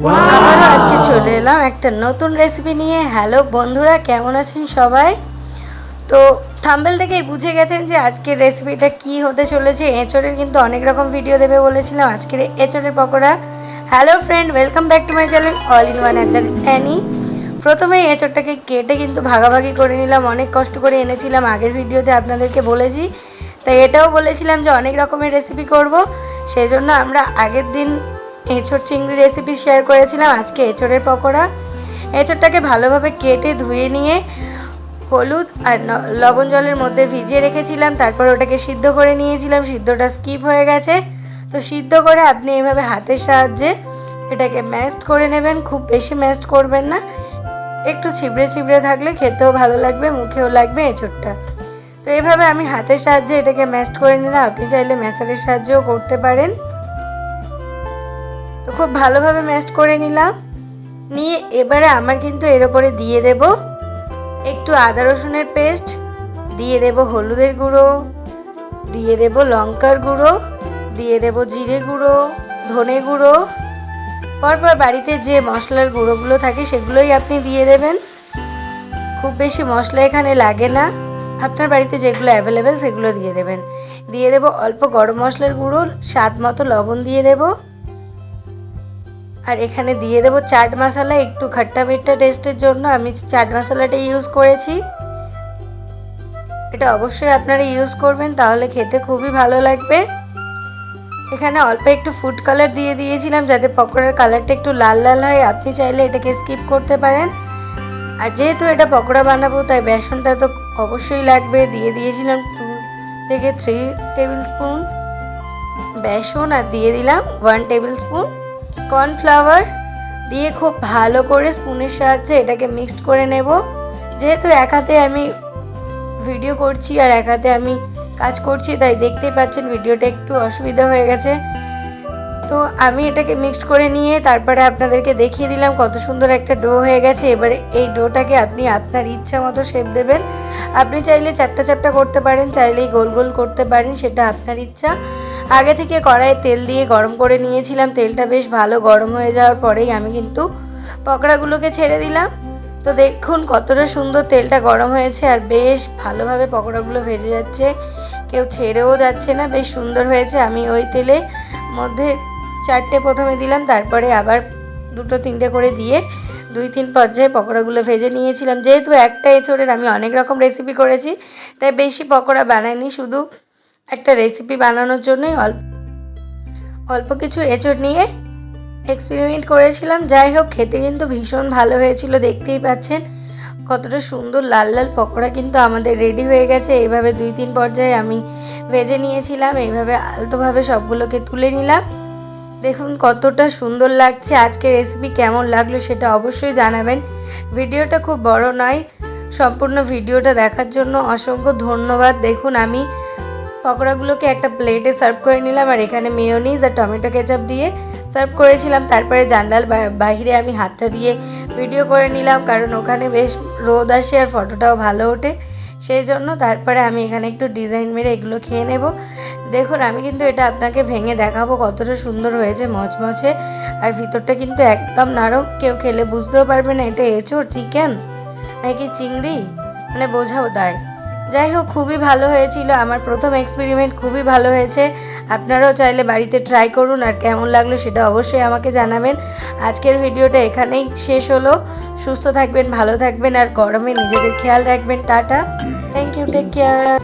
আবারও আজকে চলে এলাম একটা নতুন রেসিপি নিয়ে। হ্যালো বন্ধুরা, কেমন আছেন সবাই? তো থাম্বনেল থেকেই বুঝে গেছেন যে আজকের রেসিপিটা কি হতে চলেছে। এঁচড়ের কিন্তু অনেক রকম ভিডিও দেবে বলেছিলাম, আজকের এঁচড়ের pakora. Hello friend, welcome back to my channel all in one at the Annie. প্রথমে এঁচড়টাকে কেটে কিন্তু ভাগাভাগি করে নিলাম, অনেক কষ্ট করে এনেছিলাম, আগের ভিডিওতে আপনাদেরকে বলেছি। তাই এটাও বলেছিলাম যে অনেক রকমের রেসিপি করব, সেই জন্য আমরা আগের দিন এঁচড় চিংড়ি রেসিপি শেয়ার করেছিলাম। আজকে এঁচড়ের পকোড়া। এঁচড়টাকে ভালোভাবে কেটে ধুয়ে নিয়ে হলুদ আর লবণ জলের মধ্যে ভিজিয়ে রেখেছিলাম, তারপর ওটাকে সিদ্ধ করে নিয়েছিলাম। সিদ্ধটা স্কিপ হয়ে গেছে, তো সিদ্ধ করে আপনি এভাবে হাতের সাহায্যে এটাকে ম্যাশড করে নেবেন। খুব বেশি ম্যাশড করবেন না, একটু ছিবড়ে ছিবড়ে থাকলে খেতেও ভালো লাগবে, মুখেও লাগবে এঁচড়টা। তো এইভাবে আমি হাতের সাহায্যে এটাকে ম্যাশড করে নিলাম, আপনি চাইলে ম্যাশারের সাহায্যেও করতে পারেন। তো খুব ভালোভাবে ম্যাশড করে নিলাম, নিয়ে এবারে আমার কিন্তু এর ওপরে দিয়ে দেব একটু আদা রসুনের পেস্ট, দিয়ে দেব হলুদের গুঁড়ো, দিয়ে দেব লঙ্কার গুঁড়ো, দিয়ে দেব জিরে গুঁড়ো, ধনে গুঁড়ো। পরপর বাড়িতে যে মশলার গুঁড়োগুলো থাকে সেগুলোই আপনি দিয়ে দেবেন। খুব বেশি মশলা এখানে লাগে না, আপনার বাড়িতে যেগুলো অ্যাভেলেবেল সেগুলো দিয়ে দেবেন। দিয়ে দেব অল্প গরম মশলার গুঁড়ো, স্বাদ মতো লবণ দিয়ে দেব। আর এখানে দিয়ে দেব চাট মশলা, একটু খট্টা মিঠা টেস্টের জন্য আমি চাট মশলাটা ইউজ করেছি। এটা অবশ্যই আপনারা ইউজ করবেন, তাহলে খেতে খুবই ভালো লাগবে। এখানে অল্প একটু ফুড কালার দিয়ে দিয়েছিলাম যাতে পকোড়ার কালারটা একটু লাল লাল হয়, আপনি চাইলে এটাকে স্কিপ করতে পারেন। আর যেহেতু এটা পকোড়া বানাবো তাই বেসনটা তো অবশ্যই লাগবে, দিয়ে দিয়েছিলাম 2 থেকে 3 টেবিল স্পুন বেসন, আর দিয়ে দিলাম 1 টেবিল স্পুন কর্নফ্লাওয়ার। দিয়ে খুব ভালো করে স্পুনের সাহায্যে এটাকে মিক্সড করে নেব। যেহেতু এক হাতে আমি ভিডিও করছি আর এক হাতে আমি কাজ করছি, তাই দেখতেই পাচ্ছেন ভিডিওটা একটু অসুবিধা হয়ে গেছে। তো আমি এটাকে মিক্সড করে নিয়ে তারপরে আপনাদেরকে দেখিয়ে দিলাম কত সুন্দর একটা ডো হয়ে গেছে। এবারে এই ডোটাকে আপনি আপনার ইচ্ছা মতো শেপ দেবেন। আপনি চাইলে চ্যাপটা চ্যাপটা করতে পারেন, চাইলেই গোল গোল করতে পারেন, সেটা আপনার ইচ্ছা। আগে থেকে কড়াইয়ে তেল দিয়ে গরম করে নিয়েছিলাম, তেলটা বেশ ভালো গরম হয়ে যাওয়ার পরেই আমি কিন্তু পকোড়াগুলোকে ছেড়ে দিলাম। তো দেখুন কতটা সুন্দর তেলটা গরম হয়েছে, আর বেশ ভালোভাবে পকোড়াগুলো ভেজে যাচ্ছে, কেউ ছেড়েও যাচ্ছে না, বেশ সুন্দর হয়েছে। আমি ওই তেলে মধ্যে 4টে প্রথমে দিলাম, তারপরে আবার 2-3টে করে দিয়ে 2-3 পর্যায়ে পকোড়াগুলো ভেজে নিয়েছিলাম। যেহেতু একটা এঁচড়ের আমি অনেক রকম রেসিপি করেছি, তাই বেশি পকোড়া বানাইনি, শুধু একটা রেসিপি বানানোর জন্যই অল্প কিছু এঁচড় নিয়ে এক্সপেরিমেন্ট করেছিলাম। যাই হোক, খেতে কিন্তু ভীষণ ভালো হয়েছিল। দেখতেই পাচ্ছেন কতটা সুন্দর লাল লাল পকোড়া কিন্তু আমাদের রেডি হয়ে গেছে। এইভাবে 2-3 পর্যায়ে আমি ভেজে নিয়েছিলাম, এইভাবে আলতোভাবে সবগুলোকে তুলে নিলাম। দেখুন কতটা সুন্দর লাগছে। আজকের রেসিপি কেমন লাগলো সেটা অবশ্যই জানাবেন। ভিডিওটা খুব বড় নয়, সম্পূর্ণ ভিডিওটা দেখার জন্য অসংখ্য ধন্যবাদ। দেখুন আমি পকোড়াগুলোকে একটা প্লেটে সার্ভ করে নিলাম, আর এখানে মেয়োনিজ আর টমেটো কেচাপ দিয়ে সার্ভ করেছিলাম। তারপরে জানলার বাইরে আমি হাতটা দিয়ে ভিডিও করে নিলাম, কারণ ওখানে বেশ রোদ আসে আর ফটোটাও ভালো ওঠে, সেই জন্য। তারপরে আমি এখানে একটু ডিজাইন মেরে এগুলো খেয়ে নেব। দেখুন আমি কিন্তু এটা আপনাকে ভেঙে দেখাবো কতটা সুন্দর হয়েছে, মচমচে, আর ভিতরটা কিন্তু একদম নরম, কেউ খেলে বুঝতেও পারবে না এটা এঁচড়, চিকেন নাকি চিংড়ি, মানে বোঝাও দায়। যাই হোক, খুবই ভালো হয়েছিল, আমার প্রথম এক্সপেরিমেন্ট খুবই ভালো হয়েছে। আপনারাও চাইলে বাড়িতে ট্রাই করুন, আর কেমন লাগলো সেটা অবশ্যই আমাকে জানাবেন। আজকের ভিডিওটা এখানেই শেষ হলো। সুস্থ থাকবেন, ভালো থাকবেন, আর গরমে নিজেদের খেয়াল রাখবেন। Tata, thank you, take care.